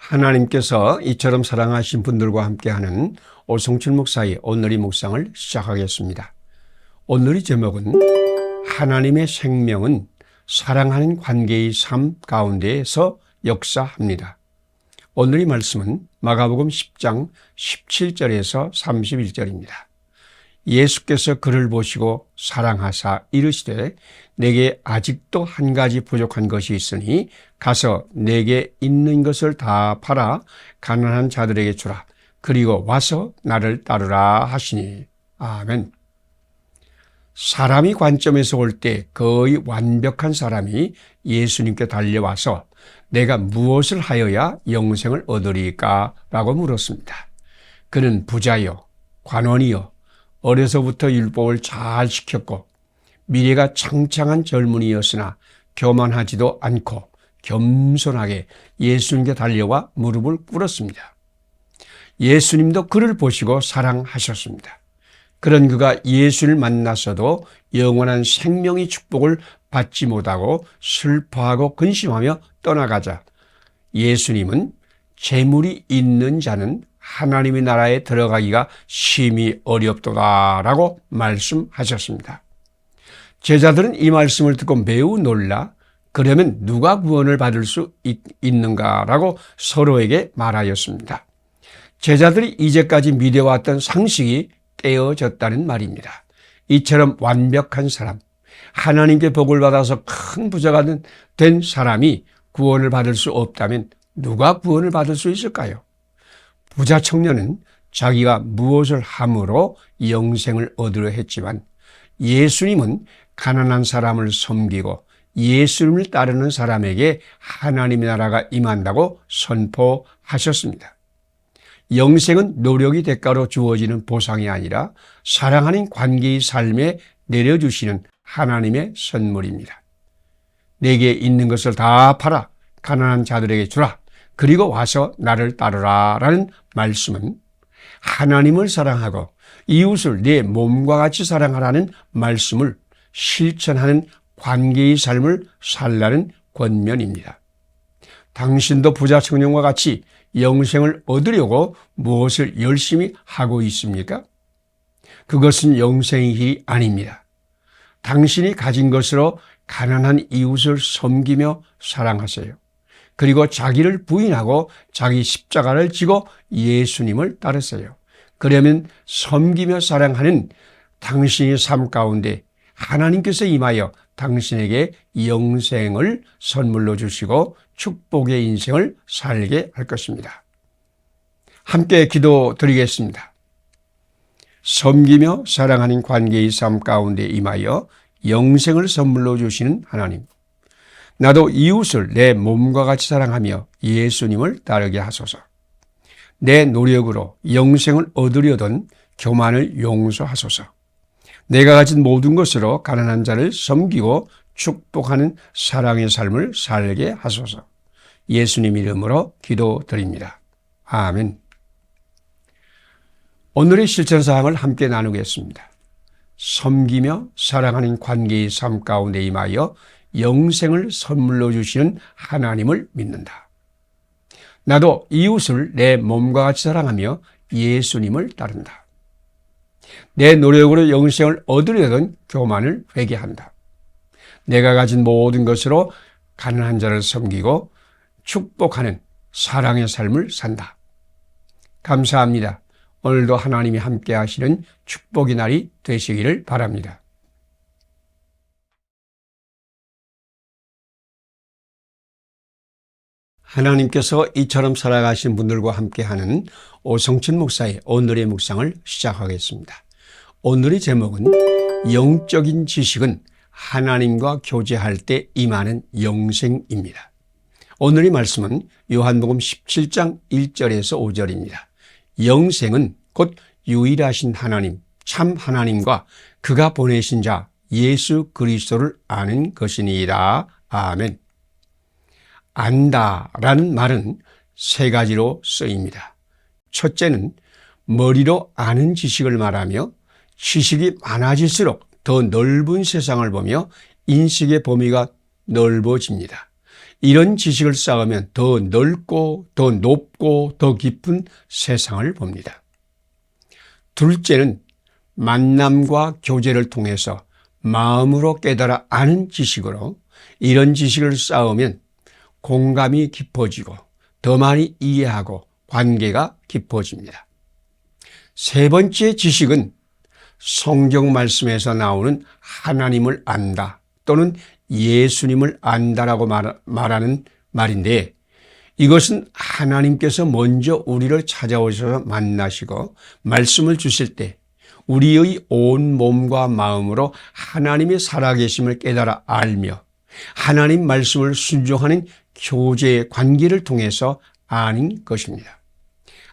하나님께서 이처럼 사랑하신 분들과 함께하는 오성춘 목사의 오늘의 묵상을 시작하겠습니다. 오늘의 제목은 하나님의 생명은 사랑하는 관계의 삶 가운데에서 역사합니다. 오늘의 말씀은 마가복음 10장 17절에서 31절입니다. 예수께서 그를 보시고 사랑하사 이르시되 내게 아직도 한 가지 부족한 것이 있으니 가서 내게 있는 것을 다 팔아 가난한 자들에게 주라. 그리고 와서 나를 따르라 하시니. 아멘. 사람이 관점에서 볼 때 거의 완벽한 사람이 예수님께 달려와서 내가 무엇을 하여야 영생을 얻으리까? 라고 물었습니다. 그는 부자요, 관원이요, 어려서부터 율법을 잘 지켰고 미래가 창창한 젊은이였으나 교만하지도 않고 겸손하게 예수님께 달려와 무릎을 꿇었습니다. 예수님도 그를 보시고 사랑하셨습니다. 그런 그가 예수를 만났어도 영원한 생명의 축복을 받지 못하고 슬퍼하고 근심하며 떠나가자 예수님은 재물이 있는 자는 하나님의 나라에 들어가기가 심히 어렵도다라고 말씀하셨습니다. 제자들은 이 말씀을 듣고 매우 놀라 그러면 누가 구원을 받을 수 있는가라고 서로에게 말하였습니다. 제자들이 이제까지 믿어왔던 상식이 깨어졌다는 말입니다. 이처럼 완벽한 사람, 하나님께 복을 받아서 큰 부자가 된 사람이 구원을 받을 수 없다면 누가 구원을 받을 수 있을까요? 부자 청년은 자기가 무엇을 함으로 영생을 얻으려 했지만 예수님은 가난한 사람을 섬기고 예수님을 따르는 사람에게 하나님의 나라가 임한다고 선포하셨습니다. 영생은 노력의 대가로 주어지는 보상이 아니라 사랑하는 관계의 삶에 내려주시는 하나님의 선물입니다. 내게 있는 것을 다 팔아 가난한 자들에게 주라. 그리고 와서 나를 따르라 라는 말씀은 하나님을 사랑하고 이웃을 내 몸과 같이 사랑하라는 말씀을 실천하는 관계의 삶을 살라는 권면입니다. 당신도 부자 청년과 같이 영생을 얻으려고 무엇을 열심히 하고 있습니까? 그것은 영생의 길이 아닙니다. 당신이 가진 것으로 가난한 이웃을 섬기며 사랑하세요. 그리고 자기를 부인하고 자기 십자가를 지고 예수님을 따르세요. 그러면 섬기며 사랑하는 당신의 삶 가운데 하나님께서 임하여 당신에게 영생을 선물로 주시고 축복의 인생을 살게 할 것입니다. 함께 기도드리겠습니다. 섬기며 사랑하는 관계의 삶 가운데 임하여 영생을 선물로 주시는 하나님. 나도 이웃을 내 몸과 같이 사랑하며 예수님을 따르게 하소서. 내 노력으로 영생을 얻으려던 교만을 용서하소서. 내가 가진 모든 것으로 가난한 자를 섬기고 축복하는 사랑의 삶을 살게 하소서. 예수님 이름으로 기도드립니다. 아멘. 오늘의 실천사항을 함께 나누겠습니다. 섬기며 사랑하는 관계의 삶 가운데 임하여 영생을 선물로 주시는 하나님을 믿는다. 나도 이웃을 내 몸과 같이 사랑하며 예수님을 따른다. 내 노력으로 영생을 얻으려던 교만을 회개한다. 내가 가진 모든 것으로 가난한 자를 섬기고 축복하는 사랑의 삶을 산다. 감사합니다. 오늘도 하나님이 함께 하시는 축복의 날이 되시기를 바랍니다. 하나님께서 이처럼 살아가신 분들과 함께하는 오성춘 목사의 오늘의 묵상을 시작하겠습니다. 오늘의 제목은 영적인 지식은 하나님과 교제할 때 임하는 영생입니다. 오늘의 말씀은 요한복음 17장 1절에서 5절입니다. 영생은 곧 유일하신 하나님, 참 하나님과 그가 보내신 자 예수 그리스도를 아는 것이니이다. 아멘. 안다라는 말은 세 가지로 쓰입니다. 첫째는 머리로 아는 지식을 말하며 지식이 많아질수록 더 넓은 세상을 보며 인식의 범위가 넓어집니다. 이런 지식을 쌓으면 더 넓고 더 높고 더 깊은 세상을 봅니다. 둘째는 만남과 교제를 통해서 마음으로 깨달아 아는 지식으로, 이런 지식을 쌓으면 공감이 깊어지고 더 많이 이해하고 관계가 깊어집니다. 세 번째 지식은 성경 말씀에서 나오는 하나님을 안다 또는 예수님을 안다라고 말하는 말인데, 이것은 하나님께서 먼저 우리를 찾아오셔서 만나시고 말씀을 주실 때 우리의 온 몸과 마음으로 하나님의 살아계심을 깨달아 알며 하나님 말씀을 순종하는 교제의 관계를 통해서 아는 것입니다.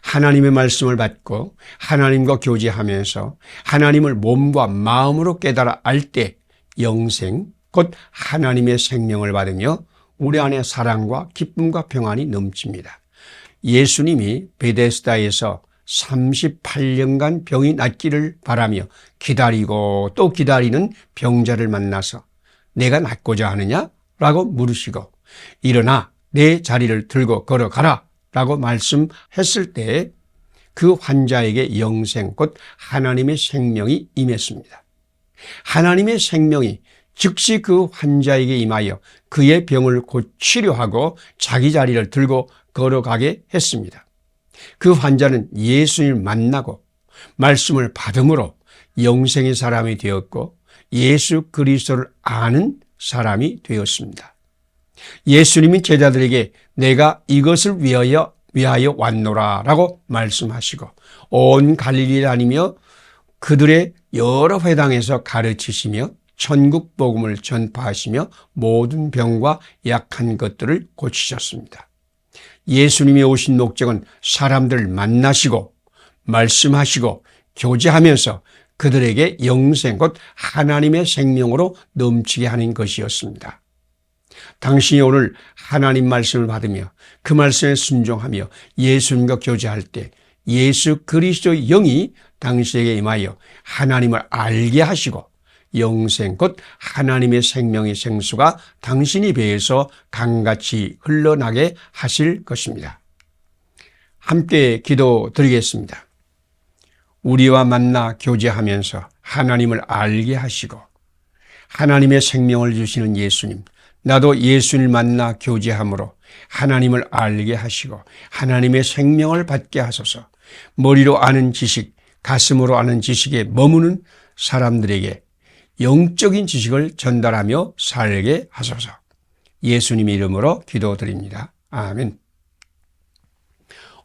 하나님의 말씀을 받고 하나님과 교제하면서 하나님을 몸과 마음으로 깨달아 알 때 영생, 곧 하나님의 생명을 받으며 우리 안에 사랑과 기쁨과 평안이 넘칩니다. 예수님이 베데스다에서 38년간 병이 낫기를 바라며 기다리고 또 기다리는 병자를 만나서 내가 낫고자 하느냐? 라고 물으시고 일어나 내 자리를 들고 걸어가라 라고 말씀했을 때 그 환자에게 영생, 곧 하나님의 생명이 임했습니다. 하나님의 생명이 즉시 그 환자에게 임하여 그의 병을 곧 치료하고 자기 자리를 들고 걸어가게 했습니다. 그 환자는 예수님을 만나고 말씀을 받음으로 영생의 사람이 되었고 예수 그리스도를 아는 사람이 되었습니다. 예수님이 제자들에게 내가 이것을 위하여 왔노라 라고 말씀하시고 온 갈릴리를 다니며 그들의 여러 회당에서 가르치시며 천국 복음을 전파하시며 모든 병과 약한 것들을 고치셨습니다. 예수님이 오신 목적은 사람들을 만나시고 말씀하시고 교제하면서 그들에게 영생, 곧 하나님의 생명으로 넘치게 하는 것이었습니다. 당신이 오늘 하나님 말씀을 받으며 그 말씀에 순종하며 예수님과 교제할 때 예수 그리스도의 영이 당신에게 임하여 하나님을 알게 하시고 영생, 곧 하나님의 생명의 생수가 당신의 배에서 강같이 흘러나게 하실 것입니다. 함께 기도드리겠습니다. 우리와 만나 교제하면서 하나님을 알게 하시고 하나님의 생명을 주시는 예수님, 나도 예수님을 만나 교제함으로 하나님을 알게 하시고 하나님의 생명을 받게 하소서. 머리로 아는 지식, 가슴으로 아는 지식에 머무는 사람들에게 영적인 지식을 전달하며 살게 하소서. 예수님의 이름으로 기도드립니다. 아멘.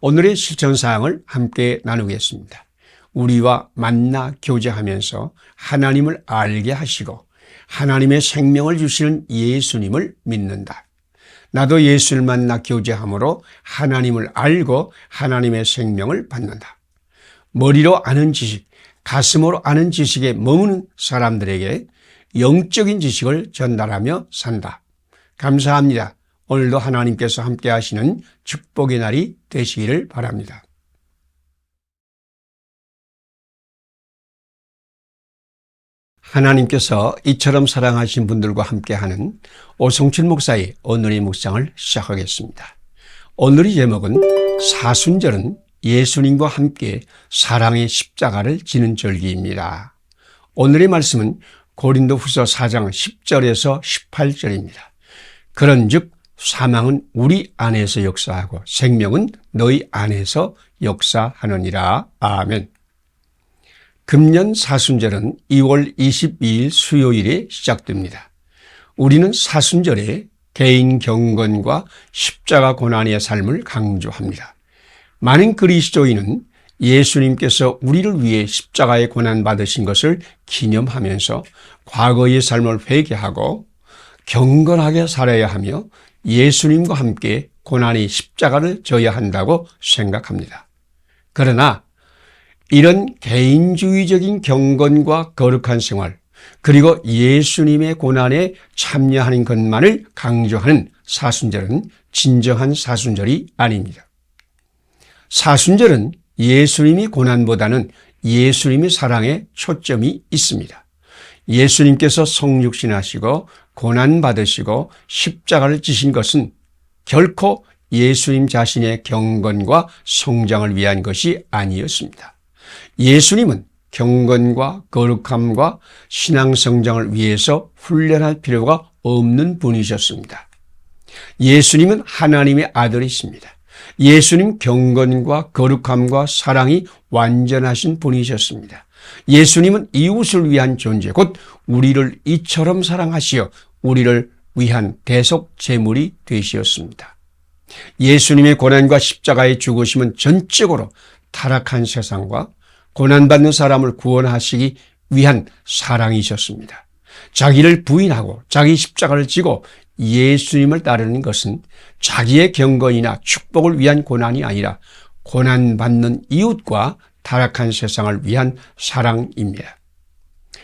오늘의 실천사항을 함께 나누겠습니다. 우리와 만나 교제하면서 하나님을 알게 하시고 하나님의 생명을 주시는 예수님을 믿는다. 나도 예수를 만나 교제함으로 하나님을 알고 하나님의 생명을 받는다. 머리로 아는 지식, 가슴으로 아는 지식에 머무는 사람들에게 영적인 지식을 전달하며 산다. 감사합니다. 오늘도 하나님께서 함께 하시는 축복의 날이 되시기를 바랍니다. 하나님께서 이처럼 사랑하신 분들과 함께하는 오성칠 목사의 오늘의 묵상을 시작하겠습니다. 오늘의 제목은 사순절은 예수님과 함께 사랑의 십자가를 지는 절기입니다. 오늘의 말씀은 고린도후서 4장 10절에서 18절입니다. 그런즉 사망은 우리 안에서 역사하고 생명은 너희 안에서 역사하느니라. 아멘. 금년 사순절은 2월 22일 수요일에 시작됩니다. 우리는 사순절에 개인 경건과 십자가 고난의 삶을 강조합니다. 많은 그리스도인은 예수님께서 우리를 위해 십자가의 고난 받으신 것을 기념하면서 과거의 삶을 회개하고 경건하게 살아야 하며 예수님과 함께 고난의 십자가를 져야 한다고 생각합니다. 그러나 이런 개인주의적인 경건과 거룩한 생활, 그리고 예수님의 고난에 참여하는 것만을 강조하는 사순절은 진정한 사순절이 아닙니다. 사순절은 예수님이 고난보다는 예수님의 사랑에 초점이 있습니다. 예수님께서 성육신하시고 고난받으시고 십자가를 지신 것은 결코 예수님 자신의 경건과 성장을 위한 것이 아니었습니다. 예수님은 경건과 거룩함과 신앙 성장을 위해서 훈련할 필요가 없는 분이셨습니다. 예수님은 하나님의 아들이십니다. 예수님 경건과 거룩함과 사랑이 완전하신 분이셨습니다. 예수님은 이웃을 위한 존재, 곧 우리를 이처럼 사랑하시어 우리를 위한 대속 제물이 되시었습니다. 예수님의 고난과 십자가의 죽으심은 전적으로 타락한 세상과 고난받는 사람을 구원하시기 위한 사랑이셨습니다. 자기를 부인하고 자기 십자가를 지고 예수님을 따르는 것은 자기의 경건이나 축복을 위한 고난이 아니라 고난받는 이웃과 타락한 세상을 위한 사랑입니다.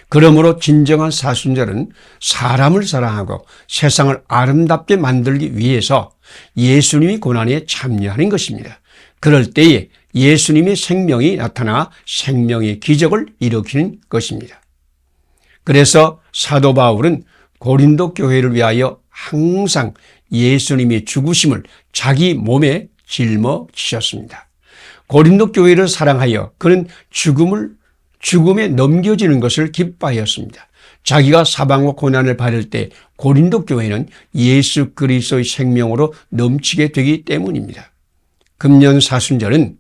그러므로 진정한 사순절은 사람을 사랑하고 세상을 아름답게 만들기 위해서 예수님이 고난에 참여하는 것입니다. 그럴 때에 예수님의 생명이 나타나 생명의 기적을 일으키는 것입니다. 그래서 사도 바울은 고린도 교회를 위하여 항상 예수님의 죽으심을 자기 몸에 짊어지셨습니다. 고린도 교회를 사랑하여 그는 죽음에 넘겨지는 것을 기뻐하였습니다. 자기가 사방과 고난을 받을 때 고린도 교회는 예수 그리스도의 생명으로 넘치게 되기 때문입니다. 금년 사순절은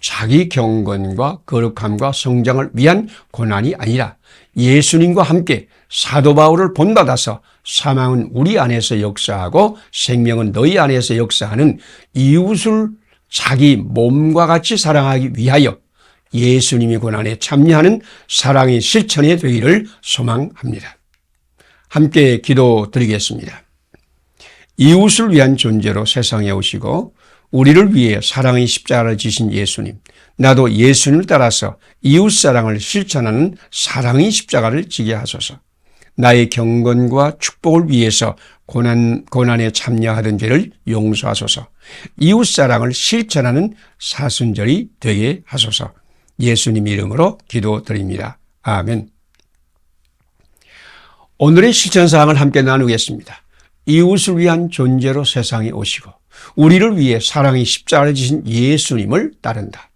자기 경건과 거룩함과 성장을 위한 고난이 아니라 예수님과 함께 사도 바울을 본받아서 사망은 우리 안에서 역사하고 생명은 너희 안에서 역사하는 이웃을 자기 몸과 같이 사랑하기 위하여 예수님의 고난에 참여하는 사랑의 실천이 되기를 소망합니다. 함께 기도드리겠습니다. 이웃을 위한 존재로 세상에 오시고 우리를 위해 사랑의 십자가를 지신 예수님, 나도 예수님을 따라서 이웃사랑을 실천하는 사랑의 십자가를 지게 하소서. 나의 경건과 축복을 위해서 고난에 참여하던 죄를 용서하소서. 이웃사랑을 실천하는 사순절이 되게 하소서. 예수님 이름으로 기도드립니다. 아멘. 오늘의 실천사항을 함께 나누겠습니다. 이웃을 위한 존재로 세상에 오시고 우리를 위해 사랑의 십자가를 지신 예수님을 따른다.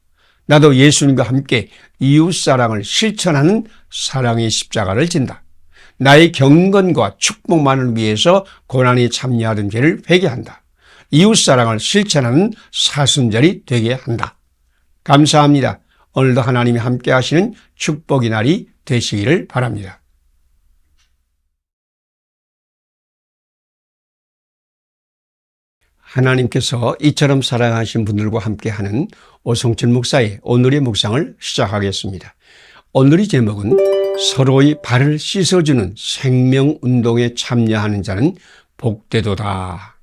나도 예수님과 함께 이웃사랑을 실천하는 사랑의 십자가를 진다. 나의 경건과 축복만을 위해서 고난에 참여하던 죄를 회개한다. 이웃사랑을 실천하는 사순절이 되게 한다. 감사합니다. 오늘도 하나님이 함께 하시는 축복의 날이 되시기를 바랍니다. 하나님께서 이처럼 사랑하신 분들과 함께하는 오성철 목사의 오늘의 묵상을 시작하겠습니다. 오늘의 제목은 서로의 발을 씻어주는 생명운동에 참여하는 자는 복되도다.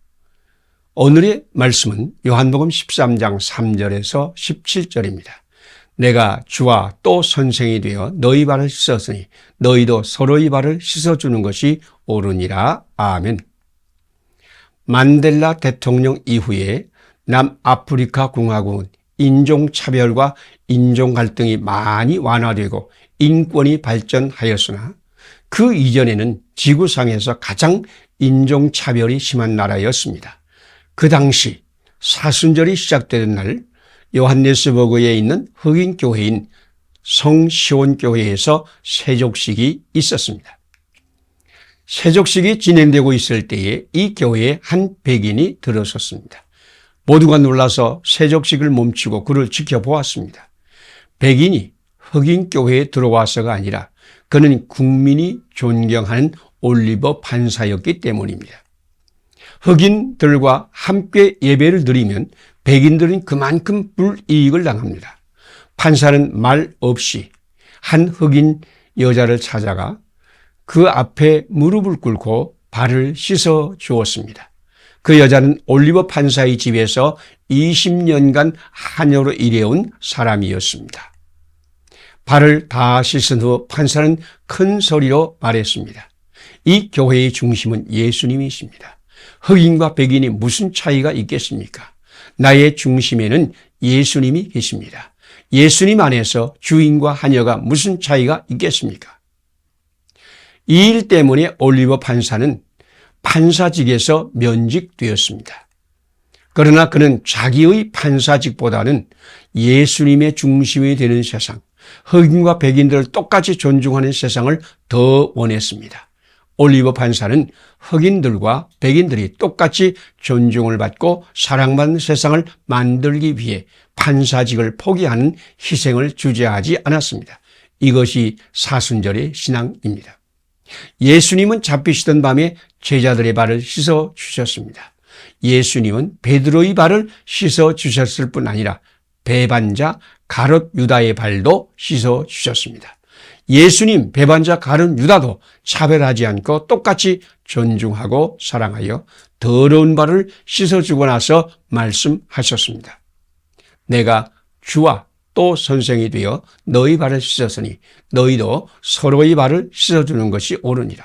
오늘의 말씀은 요한복음 13장 3절에서 17절입니다. 내가 주와 또 선생이 되어 너희 발을 씻었으니 너희도 서로의 발을 씻어주는 것이 옳으니라. 아멘. 만델라 대통령 이후에 남아프리카 공화국은 인종차별과 인종 갈등이 많이 완화되고 인권이 발전하였으나 그 이전에는 지구상에서 가장 인종차별이 심한 나라였습니다. 그 당시 사순절이 시작되던 날 요한네스버그에 있는 흑인 교회인 성시온교회에서 세족식이 있었습니다. 세족식이 진행되고 있을 때에 이 교회에 한 백인이 들어섰습니다. 모두가 놀라서 세족식을 멈추고 그를 지켜보았습니다. 백인이 흑인 교회에 들어와서가 아니라 그는 국민이 존경하는 올리버 판사였기 때문입니다. 흑인들과 함께 예배를 드리면 백인들은 그만큼 불이익을 당합니다. 판사는 말 없이 한 흑인 여자를 찾아가 그 앞에 무릎을 꿇고 발을 씻어 주었습니다. 그 여자는 올리버 판사의 집에서 20년간 하녀로 일해온 사람이었습니다. 발을 다 씻은 후 판사는 큰 소리로 말했습니다. 이 교회의 중심은 예수님이십니다. 흑인과 백인이 무슨 차이가 있겠습니까? 나의 중심에는 예수님이 계십니다. 예수님 안에서 주인과 하녀가 무슨 차이가 있겠습니까? 이 일 때문에 올리버 판사는 판사직에서 면직되었습니다. 그러나 그는 자기의 판사직보다는 예수님의 중심이 되는 세상, 흑인과 백인들을 똑같이 존중하는 세상을 더 원했습니다. 올리버 판사는 흑인들과 백인들이 똑같이 존중을 받고 사랑받는 세상을 만들기 위해 판사직을 포기하는 희생을 주저하지 않았습니다. 이것이 사순절의 신앙입니다. 예수님은 잡히시던 밤에 제자들의 발을 씻어 주셨습니다. 예수님은 베드로의 발을 씻어 주셨을 뿐 아니라 배반자 가롯 유다의 발도 씻어 주셨습니다. 예수님 배반자 가룟 유다도 차별하지 않고 똑같이 존중하고 사랑하여 더러운 발을 씻어주고 나서 말씀하셨습니다. 내가 주와 또 선생이 되어 너희 발을 씻었으니 너희도 서로의 발을 씻어주는 것이 옳으니라.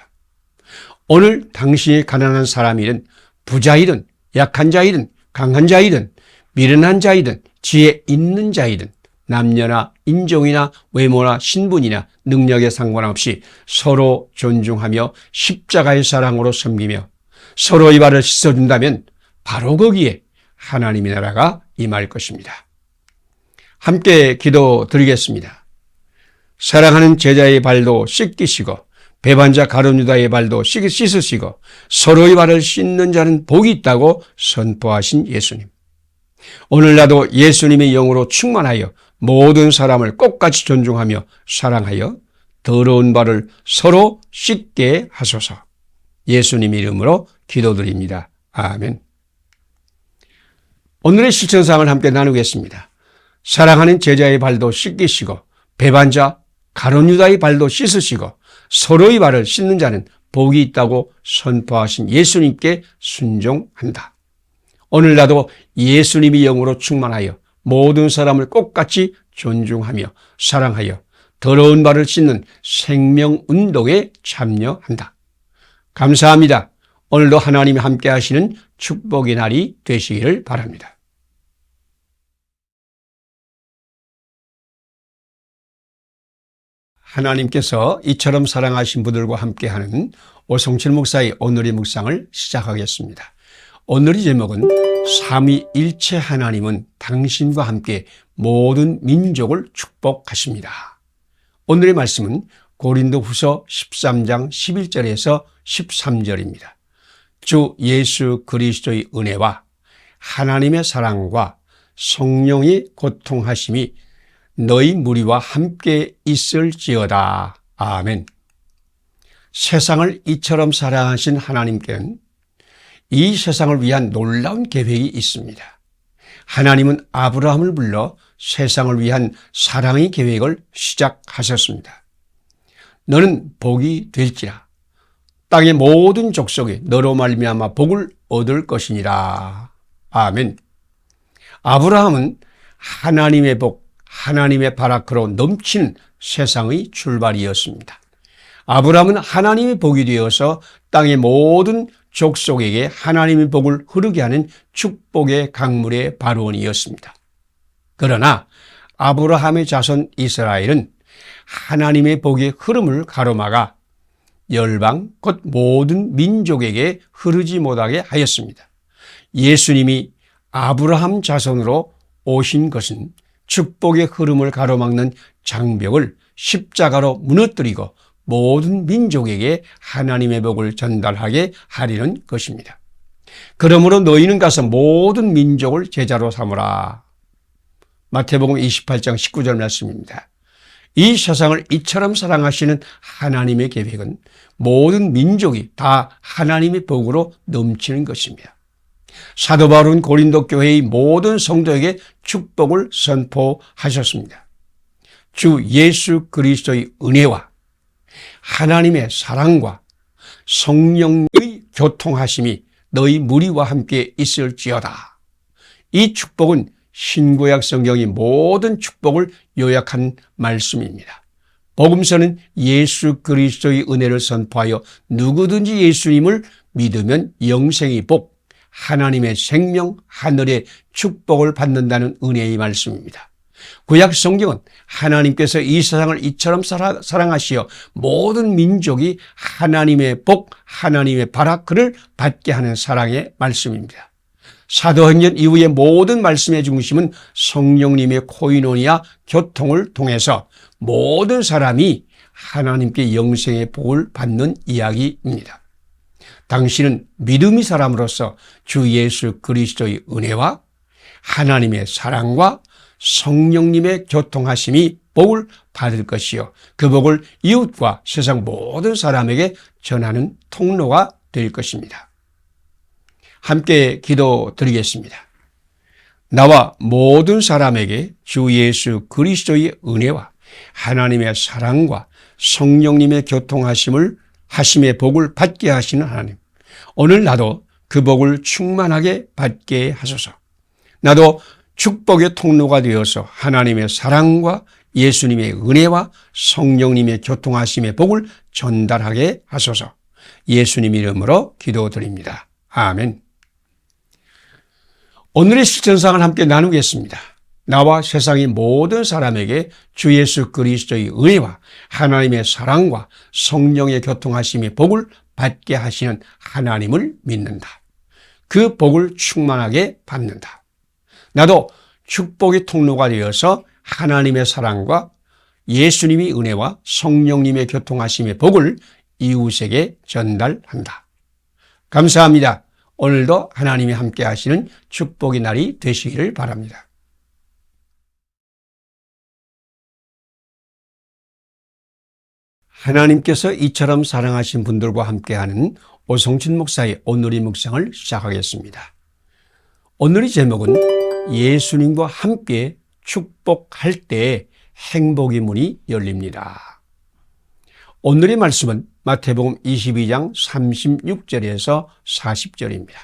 오늘 당신이 가난한 사람이든 부자이든 약한 자이든 강한 자이든 미련한 자이든 지혜 있는 자이든 남녀나 인종이나 외모나 신분이나 능력에 상관없이 서로 존중하며 십자가의 사랑으로 섬기며 서로의 발을 씻어준다면 바로 거기에 하나님의 나라가 임할 것입니다. 함께 기도드리겠습니다. 사랑하는 제자의 발도 씻기시고 배반자 가룟 유다의 발도 씻으시고 서로의 발을 씻는 자는 복이 있다고 선포하신 예수님. 오늘 나도 예수님의 영으로 충만하여 모든 사람을 똑같이 존중하며 사랑하여 더러운 발을 서로 씻게 하소서. 예수님 이름으로 기도드립니다. 아멘. 오늘의 실천사항을 함께 나누겠습니다. 사랑하는 제자의 발도 씻기시고 배반자 가룟 유다의 발도 씻으시고 서로의 발을 씻는 자는 복이 있다고 선포하신 예수님께 순종한다. 오늘 나도 예수님의 영으로 충만하여 모든 사람을 똑같이 존중하며 사랑하여 더러운 발을 씻는 생명운동에 참여한다. 감사합니다. 오늘도 하나님이 함께 하시는 축복의 날이 되시기를 바랍니다. 하나님께서 이처럼 사랑하신 분들과 함께하는 오성칠 목사의 오늘의 묵상을 시작하겠습니다. 오늘의 제목은 삼위일체 하나님은 당신과 함께 모든 민족을 축복하십니다. 오늘의 말씀은 고린도후서 13장 11절에서 13절입니다. 주 예수 그리스도의 은혜와 하나님의 사랑과 성령의 고통하심이 너희 무리와 함께 있을지어다. 아멘. 세상을 이처럼 사랑하신 하나님께는 이 세상을 위한 놀라운 계획이 있습니다. 하나님은 아브라함을 불러 세상을 위한 사랑의 계획을 시작하셨습니다. 너는 복이 될지라 땅의 모든 족속이 너로 말미암아 복을 얻을 것이니라. 아멘. 아브라함은 하나님의 복, 하나님의 바라크로 넘치는 세상의 출발이었습니다. 아브라함은 하나님의 복이 되어서 땅의 모든 족속에게 하나님의 복을 흐르게 하는 축복의 강물의 발원이었습니다. 그러나 아브라함의 자손 이스라엘은 하나님의 복의 흐름을 가로막아 열방 곧 모든 민족에게 흐르지 못하게 하였습니다. 예수님이 아브라함 자손으로 오신 것은 축복의 흐름을 가로막는 장벽을 십자가로 무너뜨리고 모든 민족에게 하나님의 복을 전달하게 하려는 것입니다. 그러므로 너희는 가서 모든 민족을 제자로 삼으라. 마태복음 28장 19절 말씀입니다. 이 세상을 이처럼 사랑하시는 하나님의 계획은 모든 민족이 다 하나님의 복으로 넘치는 것입니다. 사도 바울은 고린도 교회의 모든 성도에게 축복을 선포하셨습니다. 주 예수 그리스도의 은혜와 하나님의 사랑과 성령의 교통하심이 너희 무리와 함께 있을지어다. 이 축복은 신구약 성경의 모든 축복을 요약한 말씀입니다. 복음서는 예수 그리스도의 은혜를 선포하여 누구든지 예수님을 믿으면 영생의 복, 하나님의 생명, 하늘의 축복을 받는다는 은혜의 말씀입니다. 구약 성경은 하나님께서 이 세상을 이처럼 사랑하시어 모든 민족이 하나님의 복, 하나님의 바라크를 받게 하는 사랑의 말씀입니다. 사도행전 이후의 모든 말씀의 중심은 성령님의 코이노니아 교통을 통해서 모든 사람이 하나님께 영생의 복을 받는 이야기입니다. 당신은 믿음의 사람으로서 주 예수 그리스도의 은혜와 하나님의 사랑과 성령님의 교통하심이 복을 받을 것이요, 그 복을 이웃과 세상 모든 사람에게 전하는 통로가 될 것입니다. 함께 기도드리겠습니다. 나와 모든 사람에게 주 예수 그리스도의 은혜와 하나님의 사랑과 성령님의 교통하심의 복을 받게 하시는 하나님, 오늘 나도 그 복을 충만하게 받게 하소서. 나도 축복의 통로가 되어서 하나님의 사랑과 예수님의 은혜와 성령님의 교통하심의 복을 전달하게 하소서. 예수님 이름으로 기도드립니다. 아멘. 오늘의 실천상을 함께 나누겠습니다. 나와 세상의 모든 사람에게 주 예수 그리스도의 은혜와 하나님의 사랑과 성령의 교통하심의 복을 받게 하시는 하나님을 믿는다. 그 복을 충만하게 받는다. 나도 축복의 통로가 되어서 하나님의 사랑과 예수님의 은혜와 성령님의 교통하심의 복을 이웃에게 전달한다. 감사합니다. 오늘도 하나님이 함께 하시는 축복의 날이 되시기를 바랍니다. 하나님께서 이처럼 사랑하신 분들과 함께하는 오성진 목사의 오늘의 묵상을 시작하겠습니다. 오늘의 제목은 예수님과 함께 축복할 때 행복의 문이 열립니다. 오늘의 말씀은 마태복음 22장 36절에서 40절입니다.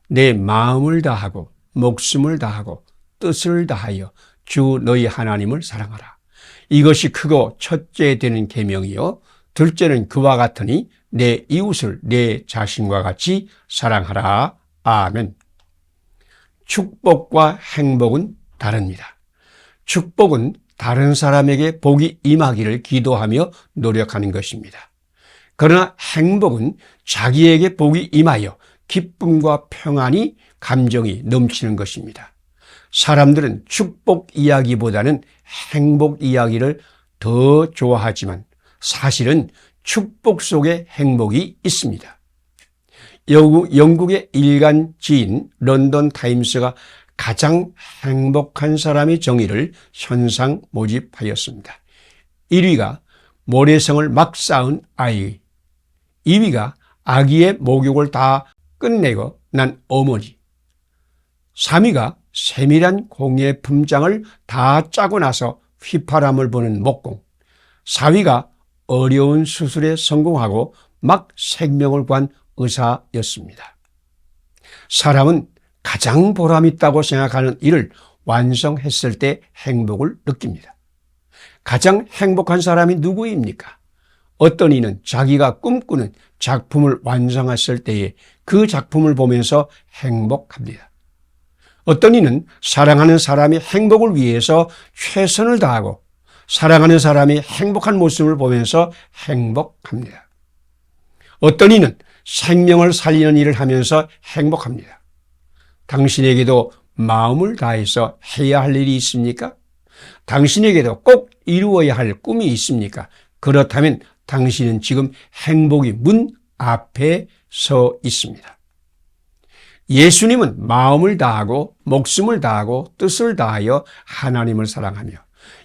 내 마음을 다하고 목숨을 다하고 뜻을 다하여 주 너희 하나님을 사랑하라. 이것이 크고 첫째 되는 계명이요 둘째는 그와 같으니 내 이웃을 내 자신과 같이 사랑하라. 아멘. 축복과 행복은 다릅니다. 축복은 다른 사람에게 복이 임하기를 기도하며 노력하는 것입니다. 그러나 행복은 자기에게 복이 임하여 기쁨과 평안이 감정이 넘치는 것입니다. 사람들은 축복 이야기보다는 행복 이야기를 더 좋아하지만 사실은 축복 속에 행복이 있습니다. 영국의 일간지인 런던 타임스가 가장 행복한 사람의 정의를 현상 모집하였습니다. 1위가 모래성을 막 쌓은 아이, 2위가 아기의 목욕을 다 끝내고 난 어머니, 3위가 세밀한 공예 품장을 다 짜고 나서 휘파람을 부는 목공, 4위가 어려운 수술에 성공하고 막 생명을 구한 의사였습니다. 사람은 가장 보람있다고 생각하는 일을 완성했을 때 행복을 느낍니다. 가장 행복한 사람이 누구입니까? 어떤 이는 자기가 꿈꾸는 작품을 완성했을 때에 그 작품을 보면서 행복합니다. 어떤 이는 사랑하는 사람이 행복을 위해서 최선을 다하고 사랑하는 사람이 행복한 모습을 보면서 행복합니다. 어떤 이는 생명을 살리는 일을 하면서 행복합니다. 당신에게도 마음을 다해서 해야 할 일이 있습니까? 당신에게도 꼭 이루어야 할 꿈이 있습니까? 그렇다면 당신은 지금 행복의 문 앞에 서 있습니다. 예수님은 마음을 다하고 목숨을 다하고 뜻을 다하여 하나님을 사랑하며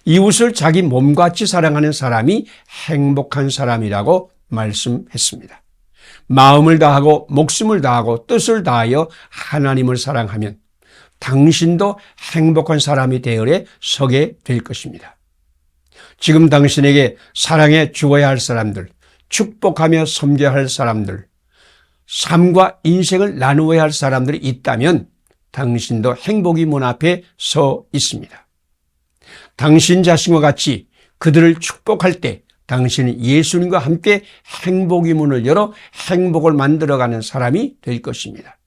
이웃을 자기 몸같이 사랑하는 사람이 행복한 사람이라고 말씀했습니다. 마음을 다하고 목숨을 다하고 뜻을 다하여 하나님을 사랑하면 당신도 행복한 사람이 되어에 서게 될 것입니다. 지금 당신에게 사랑해 주어야 할 사람들, 축복하며 섬겨야 할 사람들, 삶과 인생을 나누어야 할 사람들이 있다면 당신도 행복의 문 앞에 서 있습니다. 당신 자신과 같이 그들을 축복할 때 당신은 예수님과 함께 행복의 문을 열어 행복을 만들어가는 사람이 될 것입니다.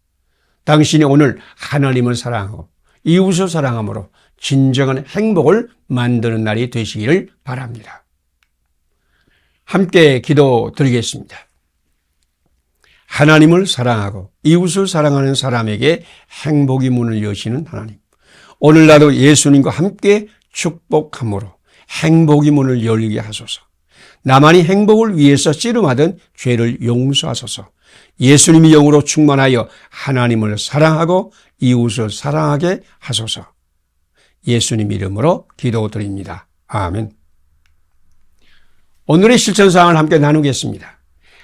당신이 오늘 하나님을 사랑하고 이웃을 사랑함으로 진정한 행복을 만드는 날이 되시기를 바랍니다. 함께 기도드리겠습니다. 하나님을 사랑하고 이웃을 사랑하는 사람에게 행복의 문을 여시는 하나님, 오늘 나도 예수님과 함께 축복함으로 행복의 문을 열게 하소서. 나만이 행복을 위해서 씨름하던 죄를 용서하소서. 예수님의 영으로 충만하여 하나님을 사랑하고 이웃을 사랑하게 하소서. 예수님 이름으로 기도드립니다. 아멘. 오늘의 실천사항을 함께 나누겠습니다.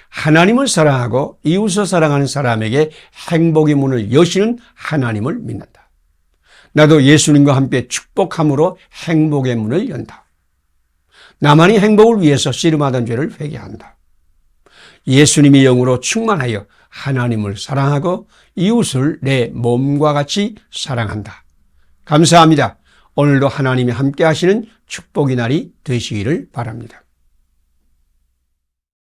하나님을 사랑하고 이웃을 사랑하는 사람에게 행복의 문을 여시는 하나님을 믿는다. 나도 예수님과 함께 축복함으로 행복의 문을 연다. 나만이 행복을 위해서 씨름하던 죄를 회개한다. 예수님의 영으로 충만하여 하나님을 사랑하고 이웃을 내 몸과 같이 사랑한다. 감사합니다. 오늘도 하나님이 함께 하시는 축복의 날이 되시기를 바랍니다.